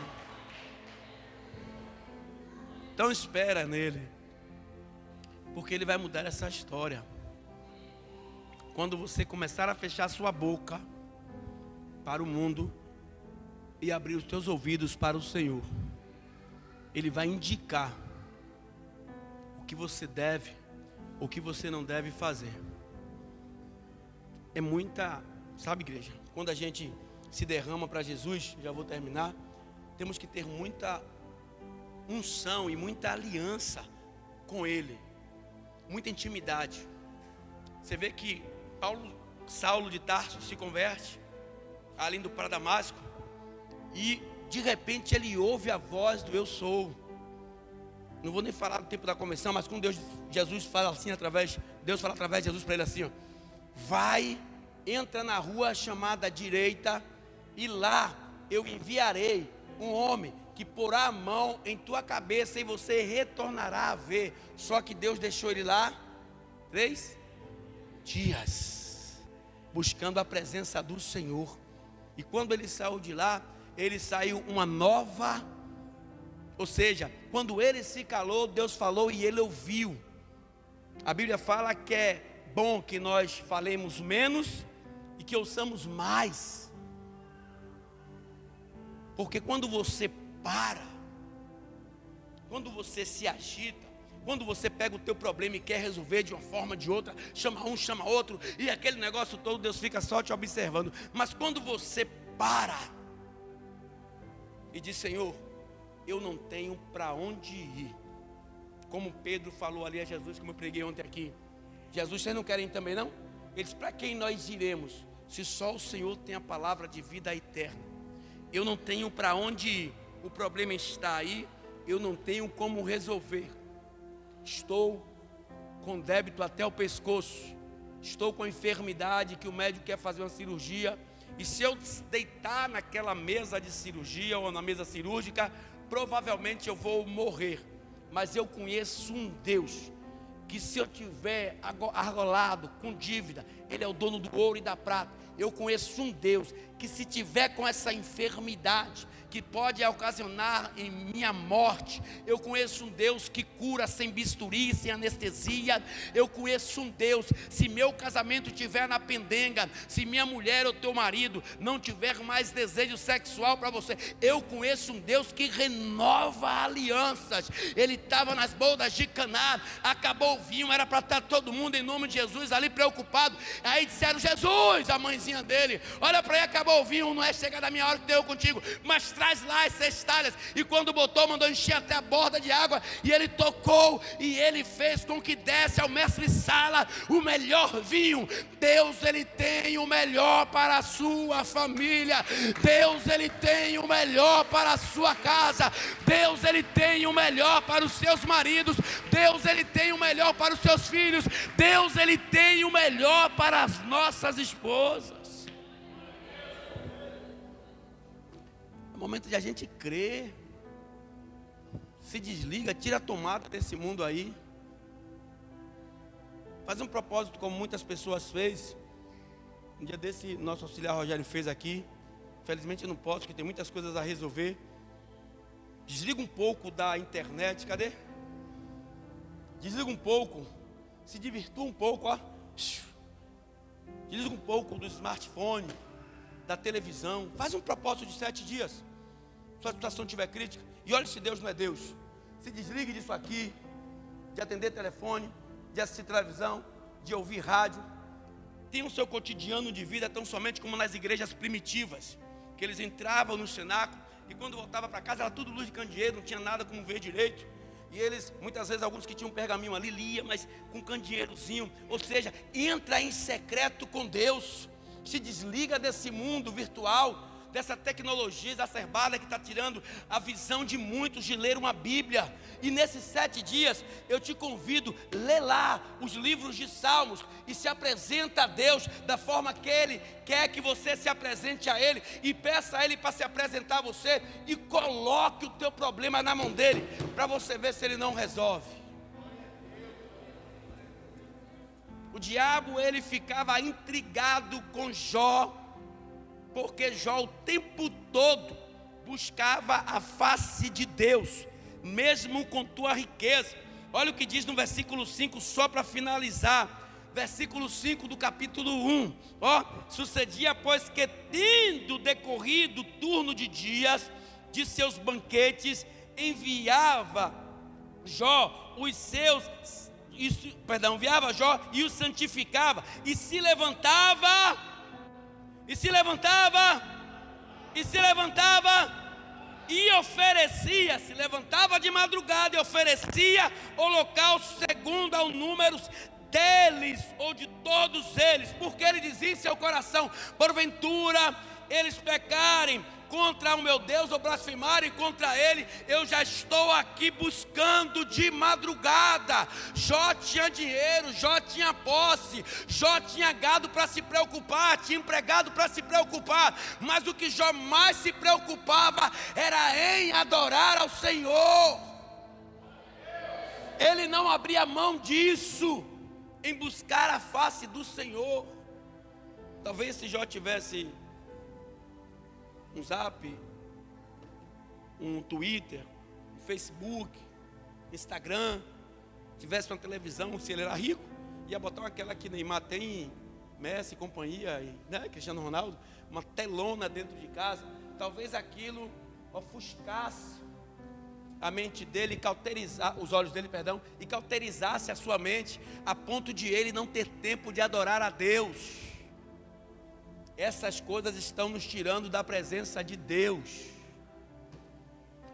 Então espera nele, porque ele vai mudar essa história. Quando você começar a fechar sua boca para o mundo e abrir os teus ouvidos para o Senhor, Ele vai indicar o que você deve, o que você não deve fazer. É muita, sabe, igreja, quando a gente se derrama para Jesus, já vou terminar, temos que ter muita unção e muita aliança com Ele, muita intimidade. Você vê que Saulo de Tarso se converte ali indo para Damasco, e de repente ele ouve a voz do eu sou. Não vou nem falar do tempo da convenção, mas quando Jesus fala assim Deus fala através de Jesus para ele assim, ó: vai, entra na rua chamada direita, e lá eu enviarei um homem que porá a mão em tua cabeça e você retornará a ver. Só que Deus deixou ele lá 3 dias, buscando a presença do Senhor. E quando ele saiu de lá, ele saiu uma nova, ou seja, quando ele se calou, Deus falou e ele ouviu. A Bíblia fala que é bom que nós falemos menos e que ouçamos mais, porque quando você para, quando você se agita, quando você pega o teu problema e quer resolver de uma forma ou de outra, chama um, chama outro, e aquele negócio todo, Deus fica só te observando. Mas quando você para e diz: Senhor, eu não tenho para onde ir, como Pedro falou ali a Jesus, como eu preguei ontem aqui: Jesus, vocês não querem ir também não? Ele disse: para quem nós iremos, se só o Senhor tem a palavra de vida eterna? Eu não tenho para onde ir, o problema está aí, eu não tenho como resolver. Estou com débito até o pescoço, estou com enfermidade que o médico quer fazer uma cirurgia, e se eu deitar naquela mesa de cirurgia ou na mesa cirúrgica, provavelmente eu vou morrer. Mas eu conheço um Deus que, se eu tiver argolado com dívida, Ele é o dono do ouro e da prata. Eu conheço um Deus que, se tiver com essa enfermidade que pode ocasionar em minha morte, eu conheço um Deus que cura sem bisturi, sem anestesia. Eu conheço um Deus, se meu casamento estiver na pendenga, se minha mulher ou teu marido não tiver mais desejo sexual para você, eu conheço um Deus que renova alianças. Ele estava nas bodas de Caná, acabou o vinho, era para estar todo mundo em nome de Jesus ali preocupado. Aí disseram: Jesus, a mãezinha dele, olha para aí, acabou o vinho, não é chegada a minha hora que eu contigo, mas traz lá as 6 talhas. E quando botou, mandou encher até a borda de água, e ele tocou, e ele fez com que desse ao mestre Sala o melhor vinho. Deus, Ele tem o melhor para a sua família. Deus, Ele tem o melhor para a sua casa. Deus, Ele tem o melhor para os seus maridos. Deus, Ele tem o melhor para os seus filhos. Deus, Ele tem o melhor para as nossas esposas. É momento de a gente crer. Se desliga, tira a tomada desse mundo aí. Faz um propósito como muitas pessoas fez. Um dia desse, nosso auxiliar Rogério fez aqui. Infelizmente eu não posso, porque tem muitas coisas a resolver. Desliga um pouco da internet, cadê? Desliga um pouco, se divirtua um pouco, ó. Desliga um pouco do smartphone, da televisão. Faz um propósito de 7 dias. Se a situação estiver crítica, e olha se Deus não é Deus. Se desligue disso aqui, de atender telefone, de assistir televisão, de ouvir rádio. Tem o seu cotidiano de vida tão somente como nas igrejas primitivas, que eles entravam no cenáculo e quando voltavam para casa era tudo luz de candeeiro, não tinha nada como ver direito. E eles, muitas vezes, alguns que tinham um pergaminho ali, lia, mas com candeeirozinho. Ou seja, entra em secreto com Deus, se desliga desse mundo virtual, dessa tecnologia exacerbada que está tirando a visão de muitos de ler uma Bíblia. E nesses 7 dias, eu te convido, lê lá os livros de Salmos e se apresenta a Deus da forma que Ele quer que você se apresente a Ele, e peça a Ele para se apresentar a você, e coloque o teu problema na mão dEle, para você ver se Ele não resolve. O diabo, ele ficava intrigado com Jó, porque Jó o tempo todo buscava a face de Deus, mesmo com tua riqueza. Olha o que diz no versículo 5, só para finalizar. Versículo 5 do capítulo 1. Sucedia, pois, que tendo decorrido o turno de dias de seus banquetes, enviava Jó e os santificava, e se levantava, e oferecia, se levantava de madrugada e oferecia holocausto segundo ao número deles, ou de todos eles, porque ele dizia em seu coração: porventura eles pecarem contra o meu Deus, ou blasfemarem contra ele, eu já estou aqui buscando de madrugada. Jó tinha dinheiro, Jó tinha posse, Jó tinha gado para se preocupar, tinha empregado para se preocupar, mas o que Jó mais se preocupava era em adorar ao Senhor. Ele não abria mão disso, em buscar a face do Senhor. Talvez se Jó tivesse um Zap, um Twitter, um Facebook, Instagram, tivesse uma televisão, se ele era rico, ia botar aquela que Neymar tem, Messi, companhia, né, Cristiano Ronaldo, uma telona dentro de casa. Talvez aquilo ofuscasse a mente dele, os olhos dele, e cauterizasse a sua mente, a ponto de ele não ter tempo de adorar a Deus. Essas coisas estão nos tirando da presença de Deus.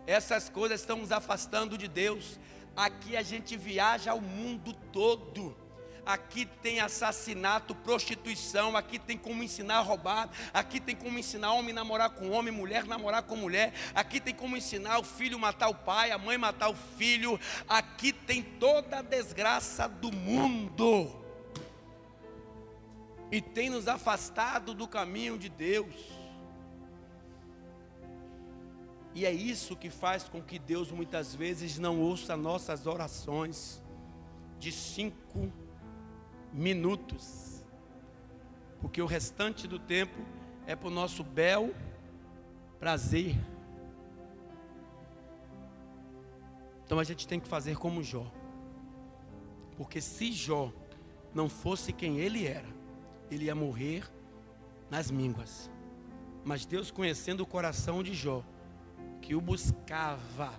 Essas coisas estão nos afastando de Deus. Aqui a gente viaja ao mundo todo. Aqui tem assassinato, prostituição. Aqui tem como ensinar a roubar. Aqui tem como ensinar homem a namorar com homem, mulher namorar com mulher. Aqui tem como ensinar o filho a matar o pai, a mãe a matar o filho. Aqui tem toda a desgraça do mundo. E tem nos afastado do caminho de Deus. E é isso que faz com que Deus muitas vezes não ouça nossas orações de 5 minutos, porque o restante do tempo é para o nosso bel prazer. Então a gente tem que fazer como Jó, porque se Jó não fosse quem ele era, ele ia morrer nas mínguas. Mas Deus, conhecendo o coração de Jó, que o buscava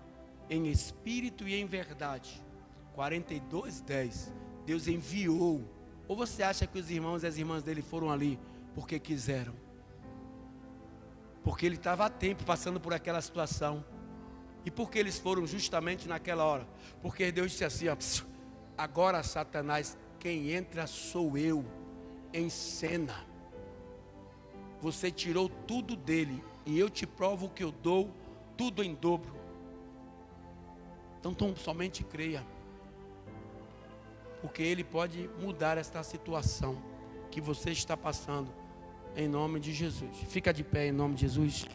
em espírito e em verdade, 42:10, Deus enviou. Ou você acha que os irmãos e as irmãs dele foram ali porque quiseram? Porque ele estava a tempo passando por aquela situação. E por que eles foram justamente naquela hora? Porque Deus disse assim: agora, Satanás, quem entra sou eu em cena. Você tirou tudo dele, e eu te provo que eu dou tudo em dobro. Então somente creia, porque ele pode mudar esta situação que você está passando, em nome de Jesus. Fica de pé em nome de Jesus.